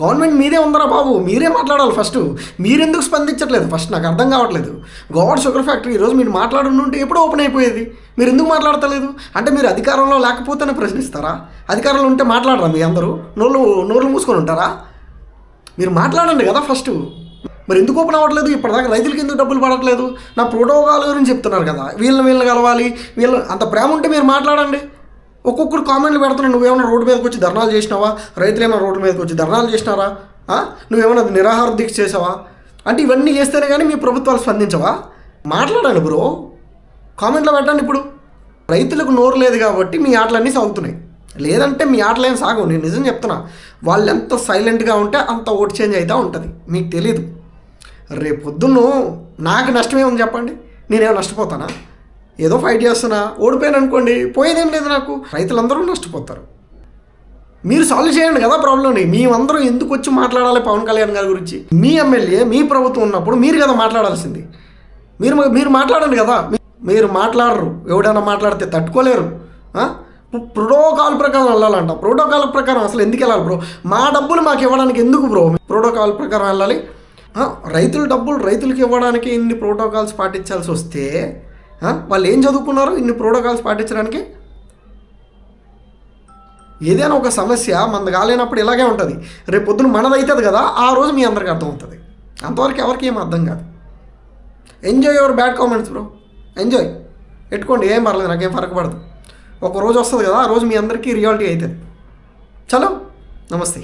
Government మీదే ఉందరా బాబు, మీరే మాట్లాడాలి ఫస్ట్. మీరెందుకు స్పందించట్లేదు ఫస్ట్ నాకు అర్థం కావట్లేదు. గోడ్ షుగర్ ఫ్యాక్టరీ ఈరోజు మీరు మాట్లాడుంటే ఎప్పుడో ఓపెన్ అయిపోయేది, మీరు ఎందుకు మాట్లాడతలేదు? అంటే మీరు అధికారంలో లేకపోతేనే ప్రశ్నిస్తారా? అధికారంలో ఉంటే మాట్లాడరా? మీ అందరూ నోర్లు మూసుకొని ఉంటారా? మీరు మాట్లాడండి కదా ఫస్ట్. మరి ఎందుకు ఓపెన్ అవ్వట్లేదు? ఇప్పటిదాకా రైతులకి ఎందుకు డబ్బులు పడట్లేదు? నా ప్రోటోకాల్ గురించి చెప్తున్నారు కదా, వీళ్ళని కలవాలి, అంత ప్రేమ ఉంటే మీరు మాట్లాడండి. ఒక్కొక్కరు కామెంట్లు పెడుతున్నావు, నువ్వేమైనా రోడ్డు మీదకి వచ్చి ధర్నాలు చేసినావా? రైతులు ఏమైనా రోడ్డు మీదకి వచ్చి ధర్నాలు చేసినారా? నువ్వేమైనా నిరాహార దీక్ష చేసావా? అంటే ఇవన్నీ చేస్తేనే కానీ మీ ప్రభుత్వాలు స్పందించవా? మాట్లాడండి బ్రో, కామెంట్లో పెట్టండి. ఇప్పుడు రైతులకు నోరు లేదు కాబట్టి మీ ఆటలన్నీ సాగుతున్నాయి, లేదంటే మీ ఆటలు ఏం సాగవు. నేను నిజం చెప్తున్నా, వాళ్ళు ఎంత సైలెంట్గా ఉంటే అంత ఓట్ చేంజ్ అవుతూ ఉంటుంది. మీకు తెలీదు. రేపు పొద్దున్న నాకు నష్టమే ఉంది చెప్పండి, నేనేమో నష్టపోతానా? ఏదో ఫైట్ చేస్తున్నా, ఓడిపోయాను అనుకోండి, పోయేదేం లేదు నాకు. రైతులందరూ నష్టపోతారు. మీరు సాల్వ్ చేయండి కదా ప్రాబ్లమ్ని. మేమందరం ఎందుకు వచ్చి మాట్లాడాలి పవన్ కళ్యాణ్ గారి గురించి? మీ ఎమ్మెల్యే మీ ప్రభుత్వం ఉన్నప్పుడు మీరు కదా మాట్లాడాల్సింది. మీరు మాట్లాడండి కదా. మీరు మాట్లాడరు, ఎవడైనా మాట్లాడితే తట్టుకోలేరు. ప్రోటోకాల్ ప్రకారం వెళ్ళాలంట. ప్రోటోకాల్ ప్రకారం అసలు ఎందుకు వెళ్ళాలి బ్రో? మా డబ్బులు మాకు ఇవ్వడానికి ఎందుకు బ్రో ప్రోటోకాల్ ప్రకారం వెళ్ళాలి? రైతుల డబ్బులు రైతులకు ఇవ్వడానికి ఇన్ని ప్రోటోకాల్స్ పాటించాల్సి వస్తే వాళ్ళు ఏం చదువుకున్నారు ఇన్ని ప్రోటోకాల్స్ పాటించడానికి? ఏదైనా ఒక సమస్య మనది కాలేనప్పుడు ఇలాగే ఉంటుంది. రేపు పొద్దున మనది అవుతుంది కదా, ఆ రోజు మీ అందరికీ అర్థమవుతుంది. అంతవరకు ఎవరికి ఏం అర్థం కాదు. Enjoy your bad comments bro, enjoy పెట్టుకోండి, ఏం పర్లేదు, నాకేం ఫరక పడదు. ఒక రోజు వస్తుంది కదా, ఆ రోజు మీ అందరికీ రియాలిటీ అవుతుంది. చలో, నమస్తే.